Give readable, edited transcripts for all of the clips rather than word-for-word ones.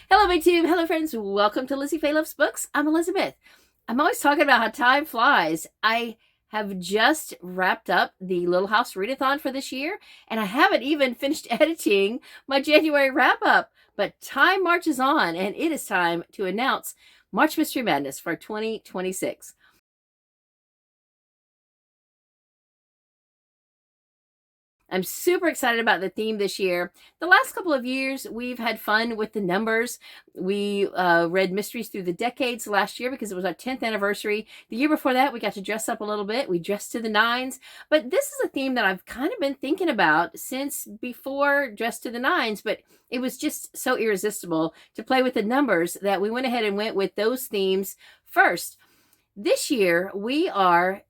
Hello, my team. Hello, friends. Welcome to Lizziefaye Loves Books. I'm Elizabeth. I'm always talking about how time flies. I have just wrapped up the Little House Readathon for this year, and I haven't even finished editing my January wrap-up. But time marches on, and it is time to announce March Mystery Madness for 2026. I'm super excited about the theme this year. The last couple of years, we've had fun with the numbers. We read Mysteries Through the Decades last year because it was our 10th anniversary. The year before that, we got to dress up a little bit. We dressed to the nines. But this is a theme that I've kind of been thinking about since before Dress to the Nines, but it was just so irresistible to play with the numbers that we went ahead and went with those themes first. This year, we are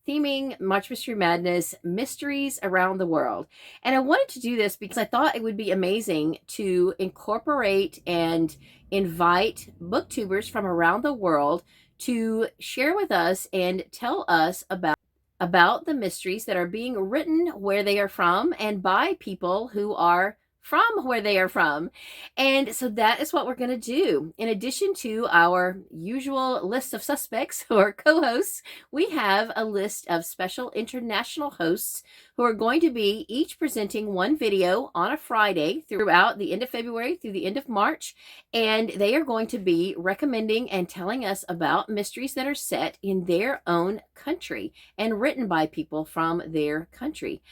theming March Mystery Madness Mysteries Around the World. And I wanted to do this because I thought it would be amazing to incorporate and invite booktubers from around the world to share with us and tell us about the mysteries that are being written where they are from and by people who are from where they are from. And so that is what we're going to do. In addition to our usual list of suspects or co-hosts, we have a list of special international hosts who are going to be each presenting one video on a Friday throughout the end of February through the end of March. And they are going to be recommending and telling us about mysteries that are set in their own country and written by people from their country.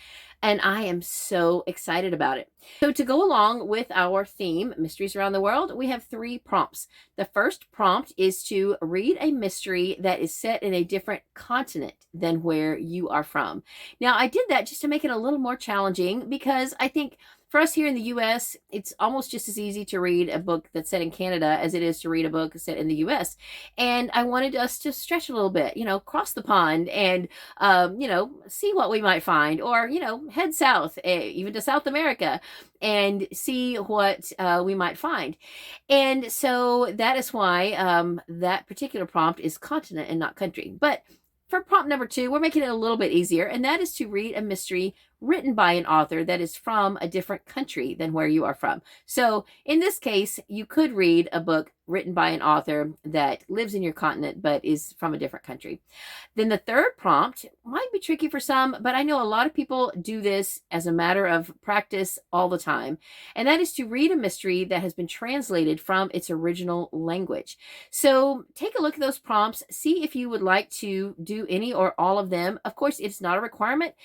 And I am so excited about it. So to go along with our theme, Mysteries Around the World, we have 3 prompts. The first prompt is to read a mystery that is set in a different continent than where you are from. Now, I did that just to make it a little more challenging because I think for us here in the U.S., it's almost just as easy to read a book that's set in Canada as it is to read a book set in the U.S. And I wanted us to stretch a little bit, cross the pond and, see what we might find, or, head south, even to South America, and see what we might find. And so that is why that particular prompt is continent and not country. But for prompt number 2, we're making it a little bit easier, and that is to read a mystery written by an author that is from a different country than where you are from. So in this case, you could read a book written by an author that lives in your continent but is from a different country. Then the third prompt might be tricky for some, but I know a lot of people do this as a matter of practice all the time, and that is to read a mystery that has been translated from its original language. So take a look at those prompts, see if you would like to do any or all of them. Of course, it's not a requirement.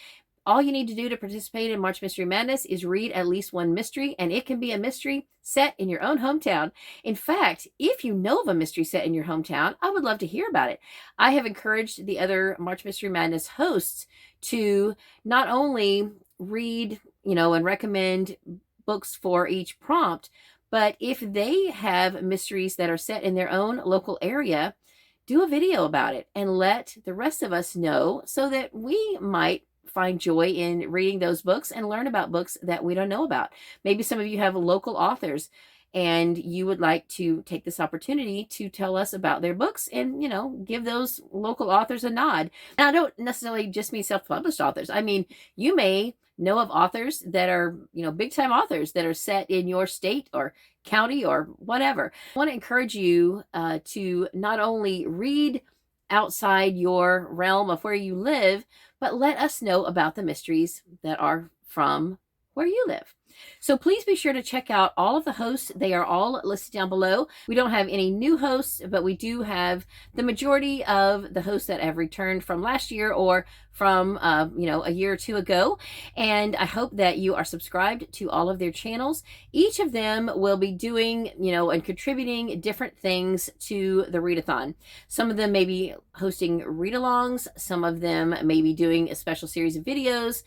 All you need to do to participate in March Mystery Madness is read at least one mystery, and it can be a mystery set in your own hometown. In fact, if you know of a mystery set in your hometown, I would love to hear about it. I have encouraged the other March Mystery Madness hosts to not only read, and recommend books for each prompt, but if they have mysteries that are set in their own local area, do a video about it and let the rest of us know so that we might find joy in reading those books and learn about books that we don't know about. Maybe some of you have local authors and you would like to take this opportunity to tell us about their books and, give those local authors a nod. And I don't necessarily just mean self-published authors. I mean, you may know of authors that are, big-time authors that are set in your state or county or whatever. I want to encourage you to not only read outside your realm of where you live, but let us know about the mysteries that are from where you live. So please be sure to check out all of the hosts. They are all listed down below. We don't have any new hosts, but we do have the majority of the hosts that have returned from last year or from, a year or 2 ago. And I hope that you are subscribed to all of their channels. Each of them will be doing, and contributing different things to the readathon. Some of them may be hosting read-alongs. Some of them may be doing a special series of videos,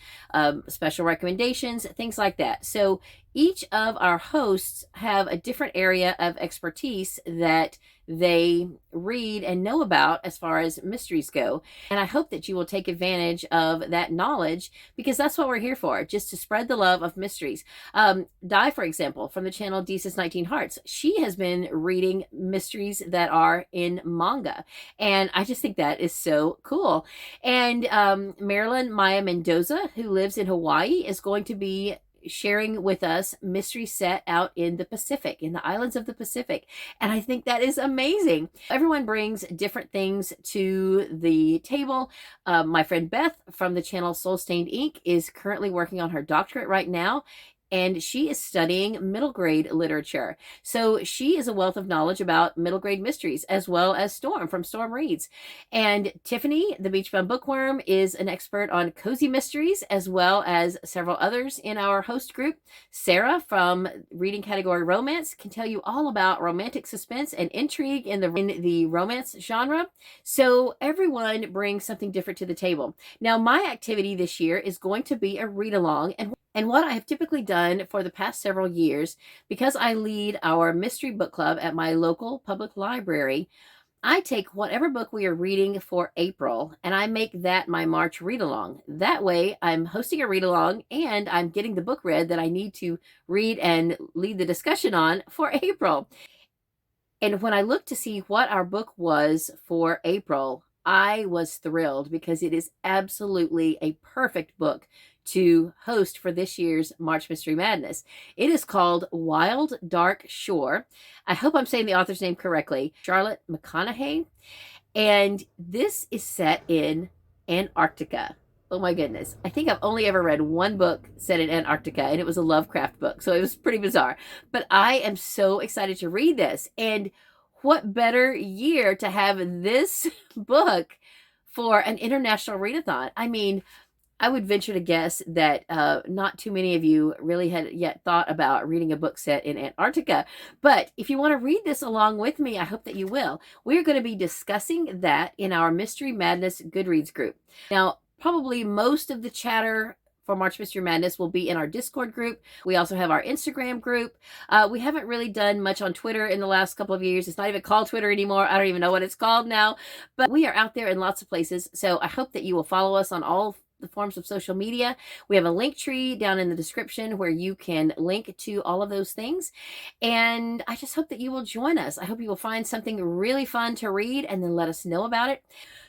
special recommendations, things like that. So each of our hosts have a different area of expertise that they read and know about as far as mysteries go. And I hope that you will take advantage of that knowledge because that's what we're here for, just to spread the love of mysteries. Di, for example, from the channel Deesa's 19 Hearts, she has been reading mysteries that are in manga. And I just think that is so cool. And Marilyn Maya Mendoza, who lives in Hawaii, is going to be sharing with us mysteries set out in the Pacific, in the islands of the Pacific. And I think that is amazing. Everyone brings different things to the table. My friend Beth from the channel Soul Stained Ink is currently working on her doctorate right now, and she is studying middle grade literature. So she is a wealth of knowledge about middle grade mysteries, as well as Storm from Storm Reads. And Tiffany, the Beach Bum Bookworm, is an expert on cozy mysteries, as well as several others in our host group. Sarah from Reading Category Romance can tell you all about romantic suspense and intrigue in the romance genre. So everyone brings something different to the table. Now, my activity this year is going to be a read-along, and what I have typically done for the past several years, because I lead our mystery book club at my local public library, I take whatever book we are reading for April and I make that my March read-along. That way I'm hosting a read-along and I'm getting the book read that I need to read and lead the discussion on for April. And when I looked to see what our book was for April, I was thrilled because it is absolutely a perfect book to host for this year's March Mystery Madness. It is called Wild Dark Shore. I hope I'm saying the author's name correctly, Charlotte McConaughey. And this is set in Antarctica. Oh my goodness. I think I've only ever read one book set in Antarctica, and it was a Lovecraft book. So it was pretty bizarre. But I am so excited to read this. And what better year to have this book for an international readathon? I mean, I would venture to guess that not too many of you really had yet thought about reading a book set in Antarctica. But if you want to read this along with me, I hope that you will. We're going to be discussing that in our Mystery Madness Goodreads group. Now, probably most of the chatter for March Mystery Madness will be in our Discord group. We also have our Instagram group. We haven't really done much on Twitter in the last couple of years. It's not even called Twitter anymore. I don't even know what it's called now. But we are out there in lots of places. So I hope that you will follow us on all the forms of social media. We have a link tree down in the description where you can link to all of those things. And I just hope that you will join us. I hope you will find something really fun to read and then let us know about it.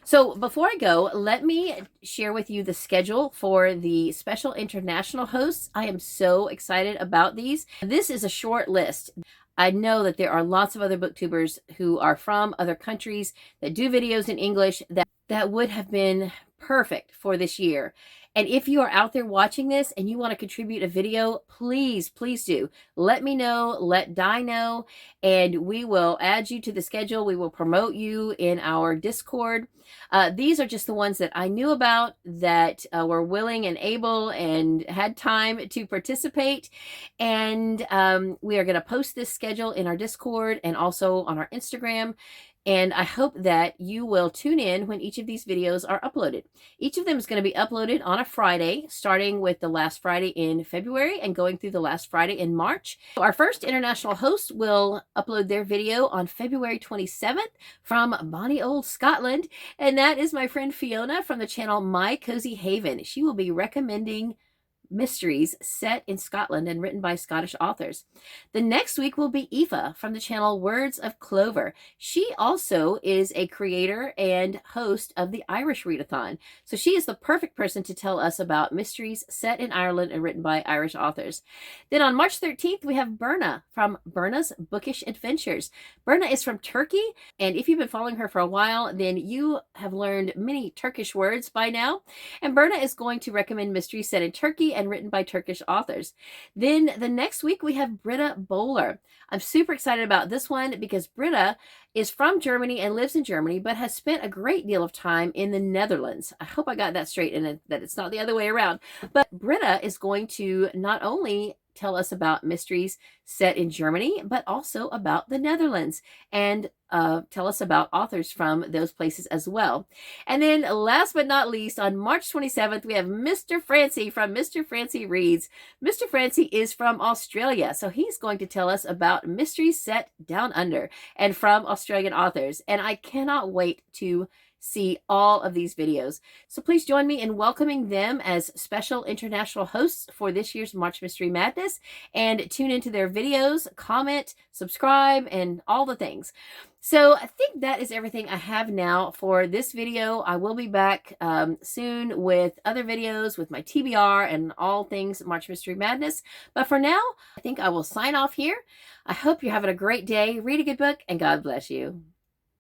So before I go, let me share with you the schedule for the special international hosts. I am so excited about these. This is a short list. I know that there are lots of other booktubers who are from other countries that do videos in English that would have been perfect for this year. And if you are out there watching this and you want to contribute a video, please, please do. Let me know, let Di know, and we will add you to the schedule. We will promote you in our Discord. These are just the ones that I knew about that were willing and able and had time to participate. And we are going to post this schedule in our Discord and also on our Instagram. And I hope that you will tune in when each of these videos are uploaded. Each of them is going to be uploaded on a Friday, starting with the last Friday in February and going through the last Friday in March. Our first international host will upload their video on February 27th from bonny old Scotland. And that is my friend Fiona from the channel My Cozy Haven. She will be recommending mysteries set in Scotland and written by Scottish authors. The next week will be Aoife from the channel Words of Clover. She also is a creator and host of the Irish Readathon. So she is the perfect person to tell us about mysteries set in Ireland and written by Irish authors. Then on March 13th, we have Berna from Berna's Bookish Adventures. Berna is from Turkey, and if you've been following her for a while, then you have learned many Turkish words by now. And Berna is going to recommend mysteries set in Turkey and written by Turkish authors. Then the next week we have Britta Bohler. I'm super excited about this one because Britta is from Germany and lives in Germany, but has spent a great deal of time in the Netherlands. I hope I got that straight and that it's not the other way around. But Britta is going to not only tell us about mysteries set in Germany, but also about the Netherlands, and tell us about authors from those places as well. And then last but not least, on March 27th, we have Mr. Francy from Mr. Francy Reads. Mr. Francy is from Australia, so he's going to tell us about mysteries set down under and from Australian authors. And I cannot wait to see all of these videos. So please join me in welcoming them as special international hosts for this year's March Mystery Madness, and tune into their videos, comment, subscribe, and all the things. So I think that is everything I have now for this video. I will be back soon with other videos with my TBR and all things March Mystery Madness. But for now, I think I will sign off here. I hope you're having a great day. Read a good book, and God bless you.